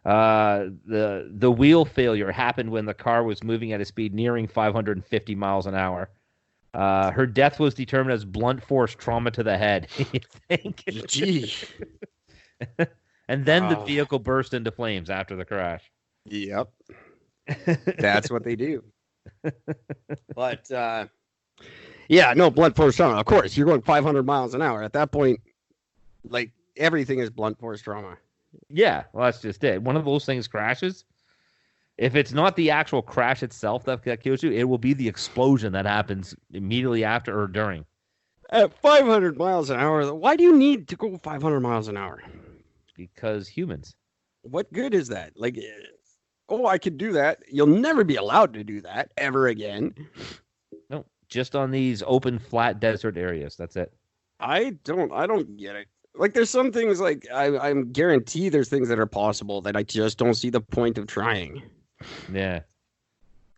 The wheel failure happened when the car was moving at a speed nearing 550 miles an hour. Her death was determined as blunt force trauma to the head. You think? Gee. And then the vehicle burst into flames after the crash. Yep. That's what they do. But, yeah, no, blunt force trauma. Of course, you're going 500 miles an hour. At that point, like, everything is blunt force trauma. Yeah, well, that's just it. One of those things crashes. If it's not the actual crash itself that kills you, it will be the explosion that happens immediately after or during. At 500 miles an hour, why do you need to go 500 miles an hour? Because humans. What good is that? Like, oh, I could do that. You'll never be allowed to do that ever again. No, just on these open, flat desert areas. That's it. I don't get it. Like, there's some things, like, I'm guaranteed there's things that are possible that I just don't see the point of trying. Yeah.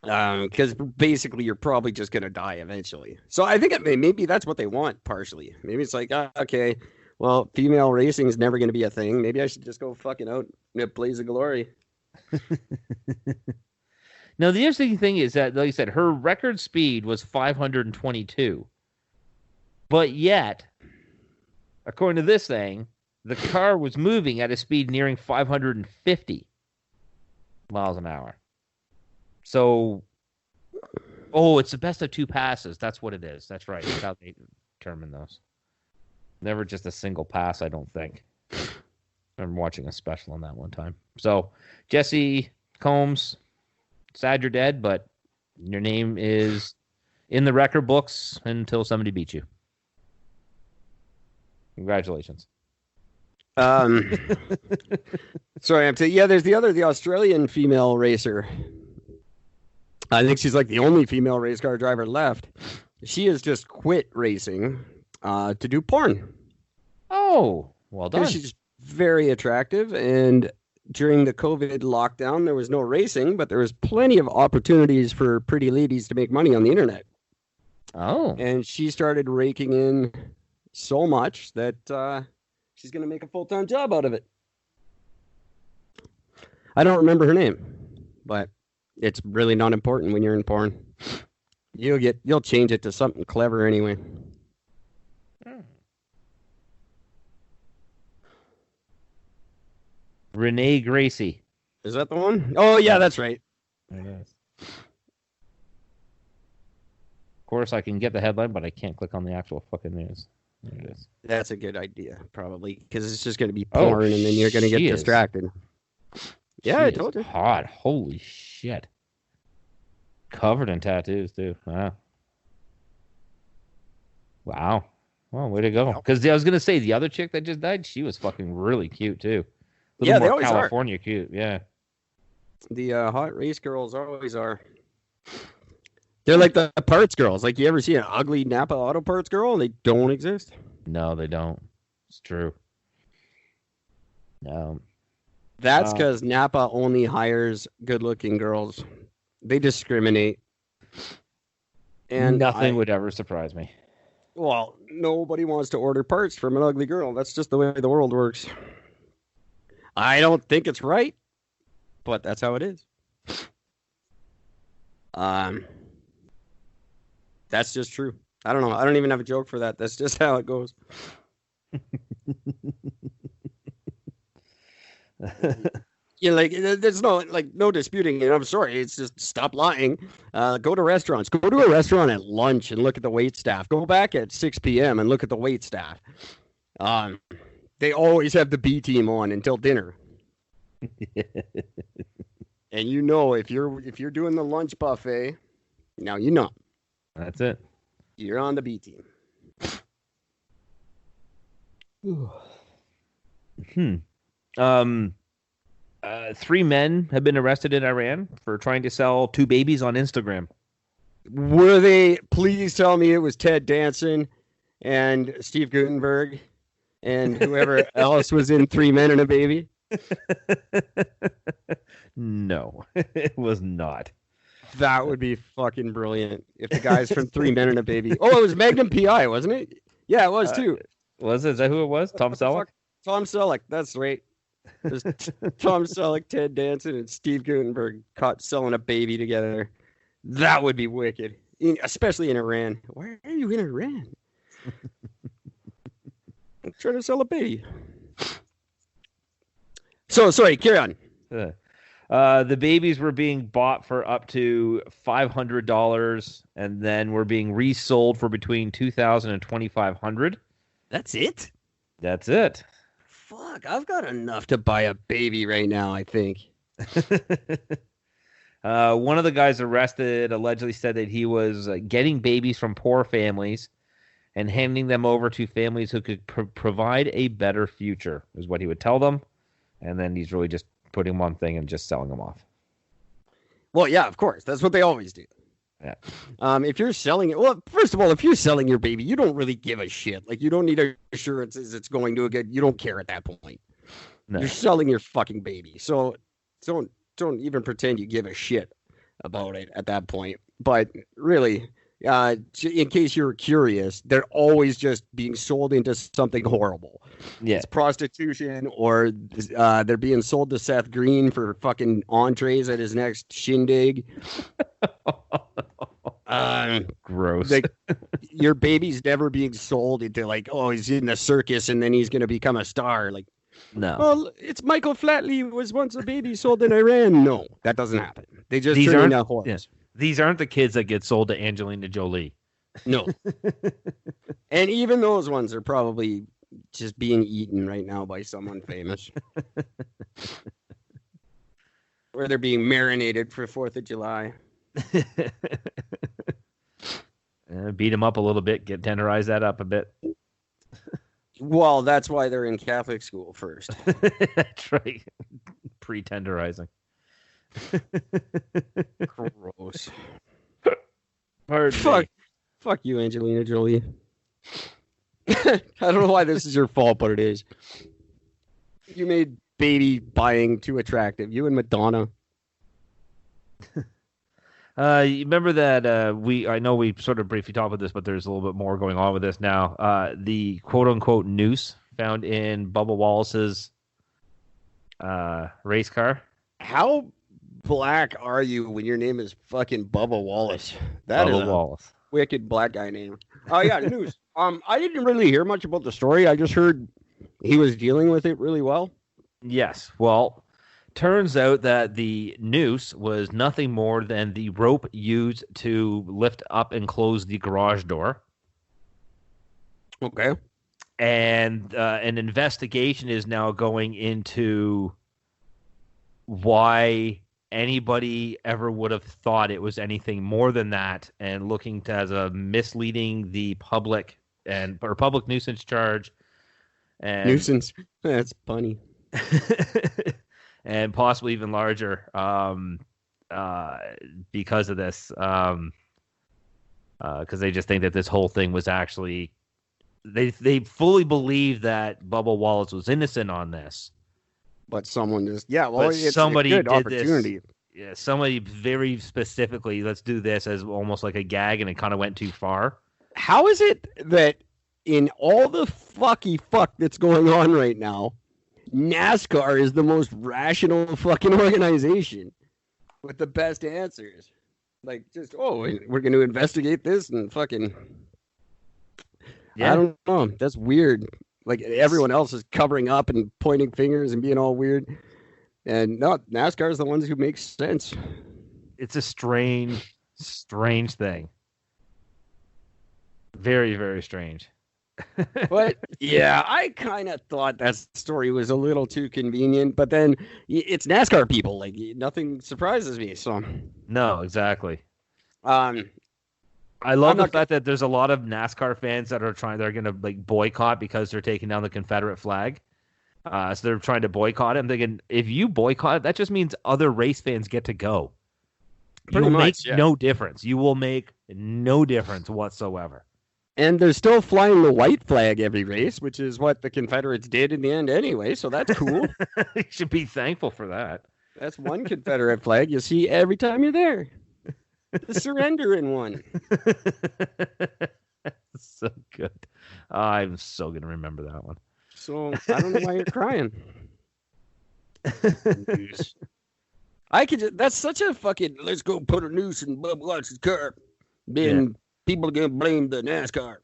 Because basically you're probably just going to die eventually. So I think maybe that's what they want, partially. Maybe it's like, okay, well, female racing is never going to be a thing. Maybe I should just go fucking out in a blaze of glory. Now, the interesting thing is that, like you said, her record speed was 522. But yet, according to this thing, the car was moving at a speed nearing 550 miles an hour. So, it's the best of two passes. That's what it is. That's right. That's how they determine those. Never just a single pass, I don't think. I remember watching a special on that one time. So, Jesse Combs, sad you're dead, but your name is in the record books until somebody beats you. Congratulations. Sorry, there's the Australian female racer. I think she's like the only female race car driver left. She has just quit racing to do porn. Oh, well done. She's very attractive, and during the COVID lockdown, there was no racing, but there was plenty of opportunities for pretty ladies to make money on the internet. Oh. And she started raking in so much that she's going to make a full-time job out of it. I don't remember her name, but it's really not important when you're in porn. You'll change it to something clever anyway. Renee Gracie. Is that the one? Oh, yeah, that's right. It is. Of course, I can get the headline, but I can't click on the actual fucking news. There it is. That's a good idea, probably, because it's just going to be porn, and then you're going to get distracted. Yeah, I told you. Hot. Holy shit. Covered in tattoos, too. Wow. Well, way to go. Because I was going to say, the other chick that just died, she was fucking really cute, too. Yeah, they always California are. Cute, yeah. The hot race girls always are. They're like the parts girls. Like, you ever see an ugly Napa Auto Parts girl? They don't exist. No, they don't. It's true. That's because Napa only hires good-looking girls. They discriminate. And nothing would ever surprise me. Well, nobody wants to order parts from an ugly girl. That's just the way the world works. I don't think it's right, but that's how it is. That's just true. I don't know. I don't even have a joke for that. That's just how it goes. Yeah, like, there's no disputing it. I'm sorry. It's just stop lying. Go to restaurants. Go to a restaurant at lunch and look at the wait staff. Go back at 6 p.m. and look at the wait staff. They always have the B team on until dinner. And you know, if you're doing the lunch buffet, now you know. That's it. You're on the B team. Three men have been arrested in Iran for trying to sell two babies on Instagram. Were they? Please tell me it was Ted Danson and Steve Guttenberg and whoever else was in Three Men and a Baby. No, it was not. That would be fucking brilliant if the guys from Three Men and a Baby. Oh, it was Magnum P.I., wasn't it? Yeah, it was too. Was it? Is that who it was? Tom Selleck? Tom Selleck. That's right. There's Tom Selleck, Ted Danson, and Steve Guttenberg caught selling a baby together. That would be wicked, especially in Iran. Why are you in Iran? I'm trying to sell a baby. So, sorry, carry on. The babies were being bought for up to $500 and then were being resold for between $2,000 and $2,500. That's it? That's it. Fuck, I've got enough to buy a baby right now, I think. One of the guys arrested allegedly said that he was getting babies from poor families and handing them over to families who could provide a better future, is what he would tell them. And then he's really just putting them on thing and just selling them off. Well, yeah, of course. That's what they always do. Yeah. If you're selling it, well, first of all, if you're selling your baby, you don't really give a shit. Like, you don't need assurances it's going to a good. You don't care at that point. No. You're selling your fucking baby, so don't even pretend you give a shit about it at that point. But really, in case you're curious, they're always just being sold into something horrible. Yeah. It's prostitution, or they're being sold to Seth Green for fucking entrees at his next shindig. Gross. Like, your baby's never being sold into like, oh, he's in the circus and then he's going to become a star. Like, no. Well, it's Michael Flatley was once a baby sold in Iran. No, that doesn't happen. They just turn into horse. Yeah. These aren't the kids that get sold to Angelina Jolie. No. And even those ones are probably just being eaten right now by someone famous. Or they're being marinated for 4th of July. Beat them up a little bit, tenderize that up a bit. Well, that's why they're in Catholic school first. That's right. Pre-tenderizing. Gross. Fuck you, Angelina Jolie. I don't know why this is your fault, but it is. You made baby buying too attractive. You and Madonna. You remember that I know we sort of briefly talked about this, but there's a little bit more going on with this now. The quote-unquote noose found in Bubba Wallace's race car. How black are you when your name is fucking Bubba Wallace? That Bubba is Wallace. Wicked black guy name. Oh yeah, news. I didn't really hear much about the story. I just heard he was dealing with it really well. Yes. Well, turns out that the noose was nothing more than the rope used to lift up and close the garage door. Okay. And an investigation is now going into why anybody ever would have thought it was anything more than that, and looking to as a misleading the public or public nuisance charge. And nuisance. That's funny. And possibly even larger because of this. Because they just think that this whole thing was actually... They fully believe that Bubba Wallace was innocent on this. But someone just... Yeah, well, it's somebody a good opportunity. Yeah, somebody very specifically, let's do this as almost like a gag, and it kind of went too far. How is it that in all the fuck that's going on right now, NASCAR is the most rational fucking organization with the best answers? Like, just, we're going to investigate this and fucking... Yeah. I don't know. That's weird. Like, everyone else is covering up and pointing fingers and being all weird. And no, NASCAR is the ones who make sense. It's a strange thing. Very, very strange. But yeah, I kind of thought that story was a little too convenient, but then it's NASCAR people. Like, nothing surprises me. So no, exactly. I love the fact that there's a lot of NASCAR fans that are they're going to like boycott because they're taking down the Confederate flag. So they're trying to boycott it. I'm thinking, if you boycott it, that just means other race fans get to go. You'll make no difference. You will make no difference whatsoever. And they're still flying the white flag every race, which is what the Confederates did in the end anyway. So that's cool. You should be thankful for that. That's one Confederate flag you see every time you're there. The surrendering one. So good. I'm so going to remember that one. So I don't know why you're crying. News. That's such a fucking, let's go put a noose in Bubba Watson's car. Then people are going to blame the NASCAR.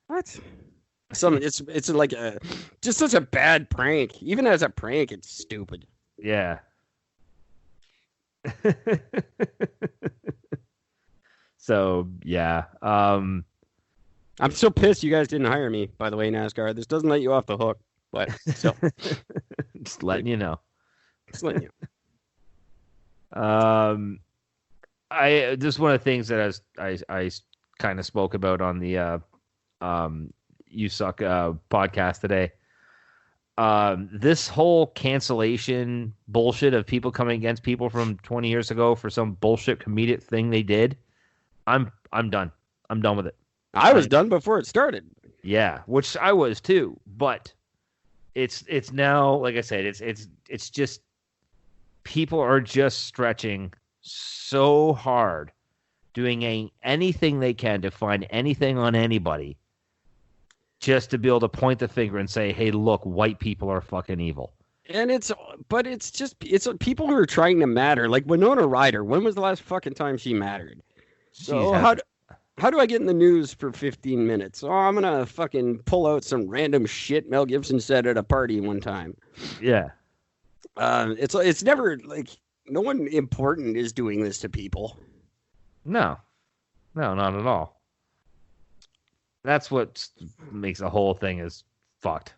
What? It's like just such a bad prank. Even as a prank, it's stupid. Yeah. So, yeah. I'm so pissed you guys didn't hire me, by the way, NASCAR. This doesn't let you off the hook, but still. Just letting you know. Just letting you I just one of the things that I kind of spoke about on the You Suck podcast today. This whole cancellation bullshit of people coming against people from 20 years ago for some bullshit comedic thing they did. I'm done. I'm done with it. I was done before it started. Yeah, which I was too, but it's now, like I said, it's just people are just stretching so hard, doing anything they can to find anything on anybody, just to be able to point the finger and say, "Hey, look, white people are fucking evil." And it's people who are trying to matter. Like Winona Ryder. When was the last fucking time she mattered? So how do I get in the news for 15 minutes? Oh, I'm gonna fucking pull out some random shit Mel Gibson said at a party one time. Yeah. It's never like no one important is doing this to people. No, not at all. That's what makes the whole thing is fucked.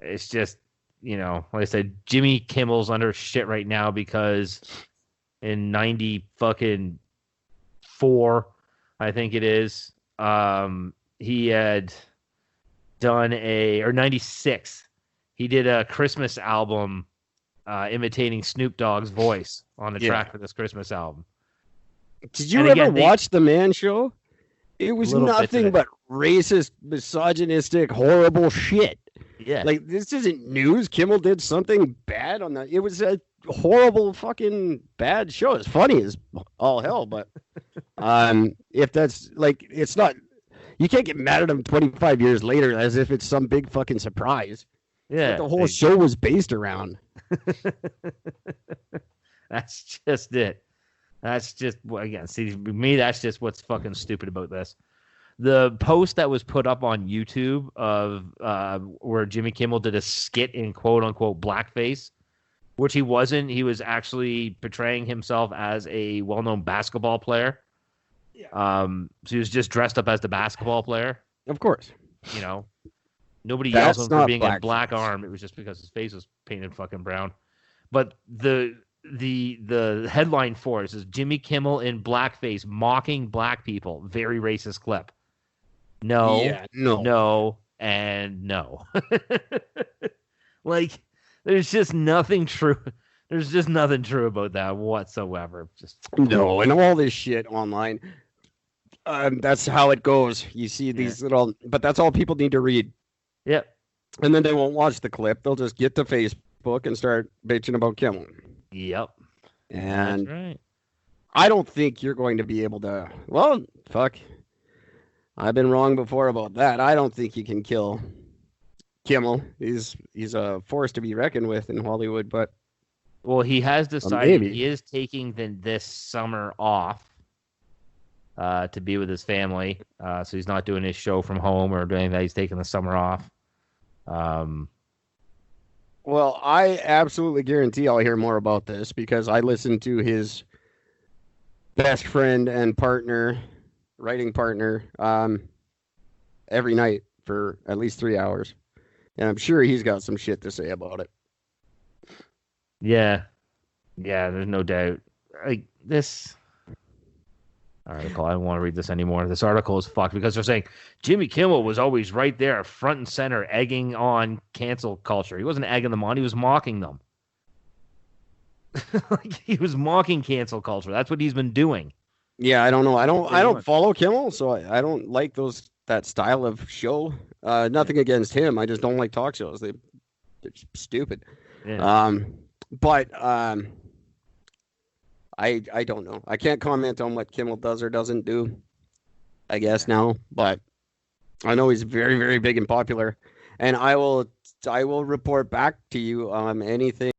It's just, like I said, Jimmy Kimmel's under shit right now because in 90 fucking 4, I think it is, he had done or 96, he did a Christmas album imitating Snoop Dogg's voice on the track for this Christmas album. Did you ever watch The Man Show? It was nothing but racist, misogynistic, horrible shit. Yeah. Like, this isn't news. Kimmel did something bad on that. It was a horrible fucking bad show. It's funny as all hell, but if that's like, it's not, you can't get mad at him 25 years later as if it's some big fucking surprise. Yeah. The whole show was based around. That's just it. That's just, again, see, me, that's just what's fucking stupid about this. The post that was put up on YouTube of where Jimmy Kimmel did a skit in quote-unquote blackface, which he wasn't. He was actually portraying himself as a well-known basketball player. Yeah. So he was just dressed up as the basketball player. Of course. Nobody yells at him for being a black arm. It was just because his face was painted fucking brown. But the headline for it is Jimmy Kimmel in blackface mocking black people. Very racist clip. No, and no. Like, there's just nothing true. There's just nothing true about that whatsoever. No, and all this shit online. That's how it goes. You see these little, but that's all people need to read. Yep. And then they won't watch the clip. They'll just get to Facebook and start bitching about Kimmel. Yep. And that's right. I don't think you're going to be able to. Well, fuck. I've been wrong before about that. I don't think you can kill Kimmel. He's a force to be reckoned with in Hollywood, but well, he has decided he is taking this summer off to be with his family. So he's not doing his show from home or doing that. He's taking the summer off. Well, I absolutely guarantee I'll hear more about this because I listened to his best friend and writing partner, every night for at least 3 hours. And I'm sure he's got some shit to say about it. Yeah. Yeah, there's no doubt. Like, this article, I don't want to read this anymore. This article is fucked because they're saying Jimmy Kimmel was always right there, front and center, egging on cancel culture. He wasn't egging them on, he was mocking them. Like, he was mocking cancel culture. That's what he's been doing. Yeah, I don't know. I don't follow Kimmel, so I don't like that style of show. Nothing against him. I just don't like talk shows. They're stupid. Yeah. But I don't know. I can't comment on what Kimmel does or doesn't do, I guess now, but I know he's very, very big and popular. and I will report back to you on anything